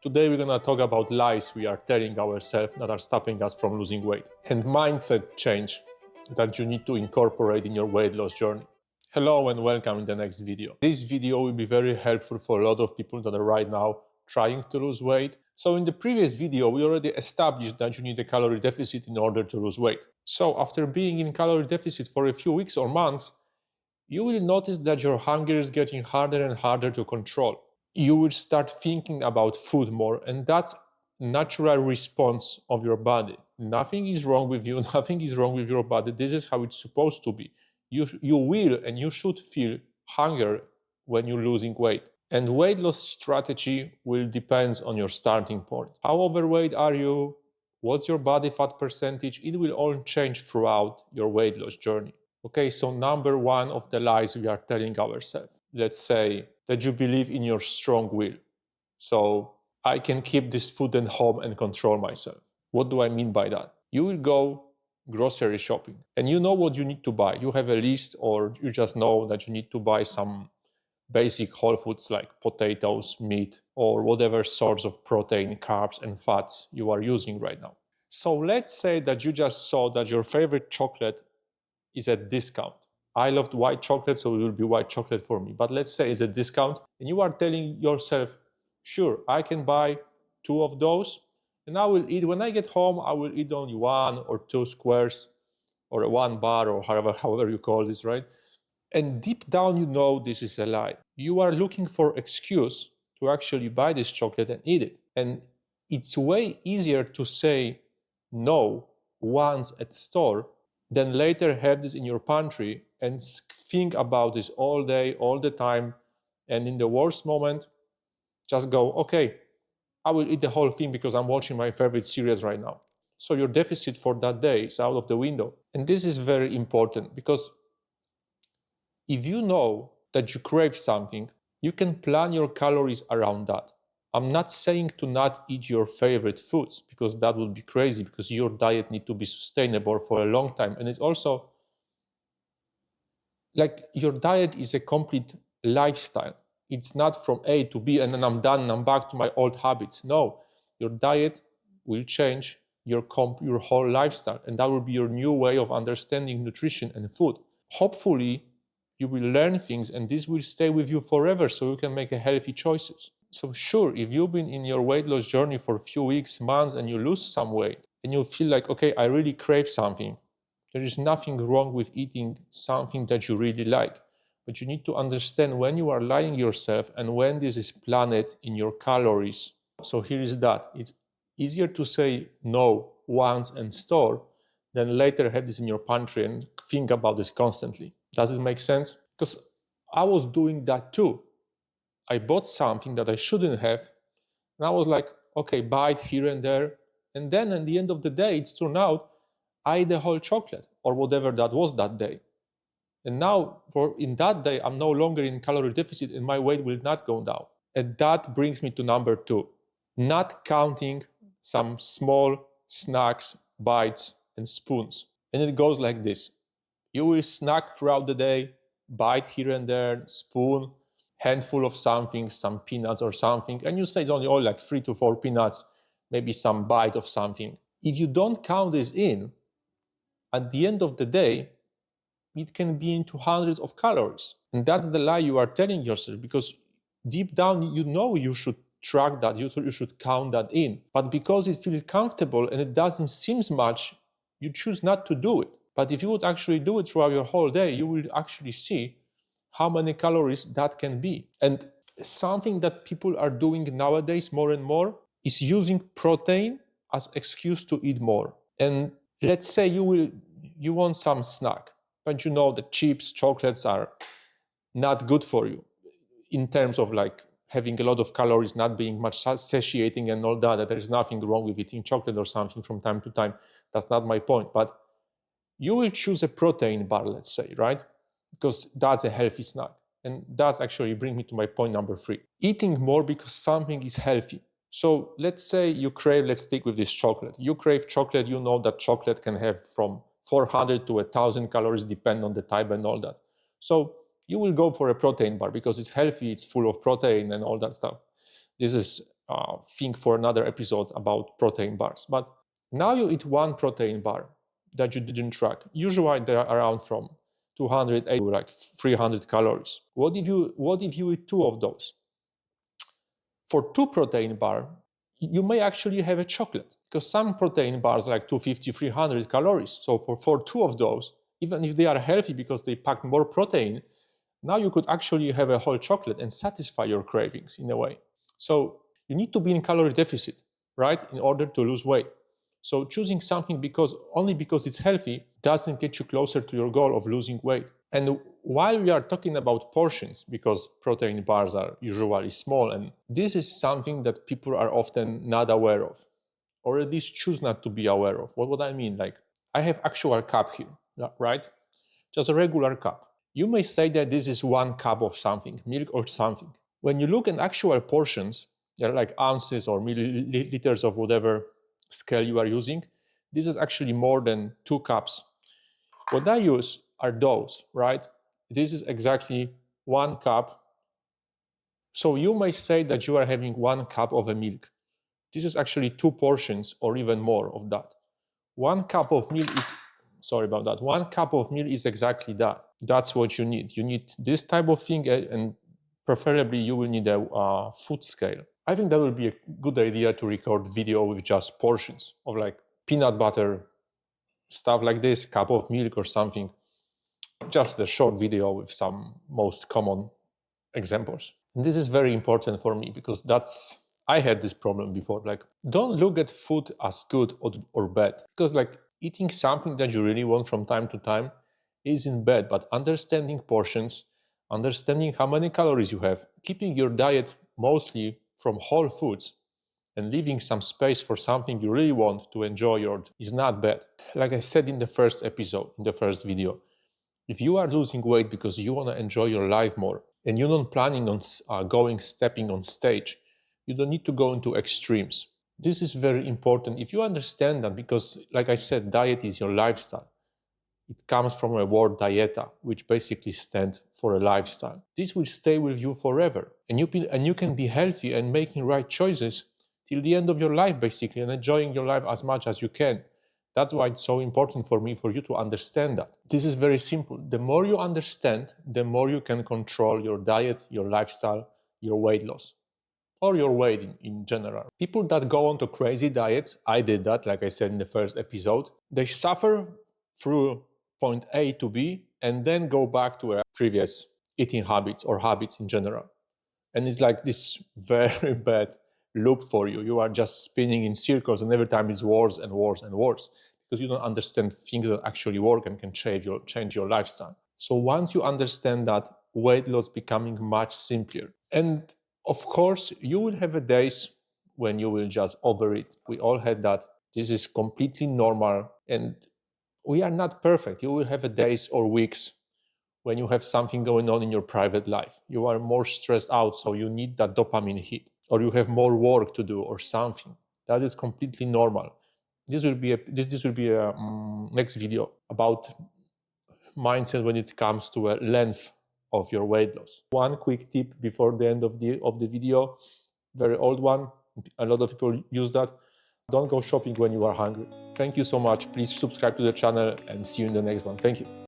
Today we're gonna talk about lies we are telling ourselves that are stopping us from losing weight, and mindset change that you need to incorporate in your weight loss journey. Hello and welcome in the next video. This video will be very helpful for a lot of people that are right now trying to lose weight. So in the previous video, we already established that you need a calorie deficit in order to lose weight. So after being in calorie deficit for a few weeks or months, you will notice that your hunger is getting harder and harder to control. You will start thinking about food more, and that's natural response of your body. Nothing is wrong with you, nothing is wrong with your body. This is how it's supposed to be. You will and you should feel hunger when you're losing weight. And weight loss strategy will depend on your starting point. How overweight are you? What's your body fat percentage? It will all change throughout your weight loss journey. Okay, so number one of the lies we are telling ourselves. Let's say that you believe in your strong will. So I can keep this food at home and control myself. What do I mean by that? You will go grocery shopping and you know what you need to buy. You have a list, or you just know that you need to buy some basic whole foods like potatoes, meat, or whatever sorts of protein, carbs, and fats you are using right now. So let's say that you just saw that your favorite chocolate is at discount. I loved white chocolate, so it will be white chocolate for me. But let's say it's a discount, and you are telling yourself, sure, I can buy 2 of those, and I will eat, when I get home, I will eat only 1 or 2 squares, or 1 bar, or however you call this, right? And deep down, you know this is a lie. You are looking for excuse to actually buy this chocolate and eat it. And it's way easier to say no once at store than later have this in your pantry and think about this all day, all the time. And in the worst moment, just go, okay, I will eat the whole thing because I'm watching my favorite series right now. So your deficit for that day is out of the window. And this is very important because if you know that you crave something, you can plan your calories around that. I'm not saying to not eat your favorite foods, because that would be crazy, because your diet needs to be sustainable for a long time. And it's also like your diet is a complete lifestyle. It's not from A to B and then I'm done and I'm back to my old habits. No, your diet will change your whole lifestyle, and that will be your new way of understanding nutrition and food. Hopefully, you will learn things and this will stay with you forever, so you can make healthy choices. So sure, if you've been in your weight loss journey for a few weeks, months, and you lose some weight, and you feel like, okay, I really crave something, there is nothing wrong with eating something that you really like. But you need to understand when you are lying yourself and when this is planned in your calories. So here is that. It's easier to say no once and store than later have this in your pantry and think about this constantly. Does it make sense? Because I was doing that too. I bought something that I shouldn't have, and I was like, okay, buy it here and there. And then at the end of the day, it's turned out I ate the whole chocolate or whatever that was that day. And now in that day, I'm no longer in calorie deficit and my weight will not go down. And that brings me to number 2, not counting some small snacks, bites, and spoons. And it goes like this. You will snack throughout the day, bite here and there, spoon, handful of something, some peanuts or something, and you say it's only all like 3 to 4 peanuts, maybe some bite of something. If you don't count this in, at the end of the day, it can be into hundreds of calories. And that's the lie you are telling yourself, because deep down, you know you should track that, you should count that in. But because it feels comfortable and it doesn't seem much, you choose not to do it. But if you would actually do it throughout your whole day, you will actually see how many calories that can be. And something that people are doing nowadays more and more is using protein as excuse to eat more. And let's say you want some snack, but you know that chips, chocolates are not good for you in terms of like having a lot of calories, not being much satiating and all that there is nothing wrong with eating chocolate or something from time to time. That's not my point. But you will choose a protein bar, let's say, right? Because that's a healthy snack. And that's actually bring me to my point number 3. Eating more because something is healthy. So let's say you crave, let's stick with this chocolate. You crave chocolate, you know that chocolate can have from 400 to 1,000 calories, depend on the type and all that. So you will go for a protein bar because it's healthy, it's full of protein and all that stuff. This is thing for another episode about protein bars. But now you eat one protein bar that you didn't track. Usually they're around from 280 to like 300 calories. What if you eat two of those? For two protein bar, you may actually have a chocolate, because some protein bars are like 250, 300 calories. So for two of those, even if they are healthy because they pack more protein, now you could actually have a whole chocolate and satisfy your cravings in a way. So you need to be in calorie deficit, right, in order to lose weight. So choosing something only because it's healthy doesn't get you closer to your goal of losing weight. And while we are talking about portions, because protein bars are usually small, and this is something that people are often not aware of, or at least choose not to be aware of. What I mean, like I have actual cup here, right? Just a regular cup. You may say that this is 1 cup of something, milk or something. When you look at actual portions, they're like ounces or milliliters of whatever scale you are using. This is actually more than 2 cups. What I use are those, right? This is exactly 1 cup. So you may say that you are having 1 cup of a milk. This is actually 2 portions or even more of that. 1 cup of milk is, sorry about that, 1 cup of milk is exactly that. That's what you need. You need this type of thing, and preferably you will need a food scale. I think that would be a good idea to record video with just portions of like peanut butter, stuff like this, cup of milk or something. Just a short video with some most common examples. And this is very important for me because I had this problem before. Like, don't look at food as good or bad, because like eating something that you really want from time to time isn't bad, but understanding portions, understanding how many calories you have, keeping your diet mostly from whole foods, and leaving some space for something you really want to enjoy is not bad. Like I said in the first episode, in the first video, if you are losing weight because you want to enjoy your life more and you're not planning on stepping on stage, you don't need to go into extremes. This is very important if you understand that, because like I said, diet is your lifestyle. It comes from a word dieta, which basically stands for a lifestyle. This will stay with you forever, and you can be healthy and making right choices till the end of your life, basically, and enjoying your life as much as you can. That's why it's so important for me for you to understand that. This is very simple. The more you understand, the more you can control your diet, your lifestyle, your weight loss, or your weight in general. People that go on to crazy diets, I did that, like I said in the first episode, they suffer through point A to B and then go back to a previous eating habits or habits in general. And it's like this very bad loop for you. You are just spinning in circles, and every time it's worse and worse and worse because you don't understand things that actually work and can change your lifestyle. So once you understand that, weight loss becoming much simpler. And of course, you will have days when you will just overeat. We all had that. This is completely normal, and we are not perfect. You will have days or weeks when you have something going on in your private life. You are more stressed out, so you need that dopamine hit, or you have more work to do or something. That is completely normal. This will be a next video about mindset when it comes to a length of your weight loss. One quick tip before the end of the video, very old one. A lot of people use that. Don't go shopping when you are hungry. Thank you so much. Please subscribe to the channel and see you in the next one. Thank you.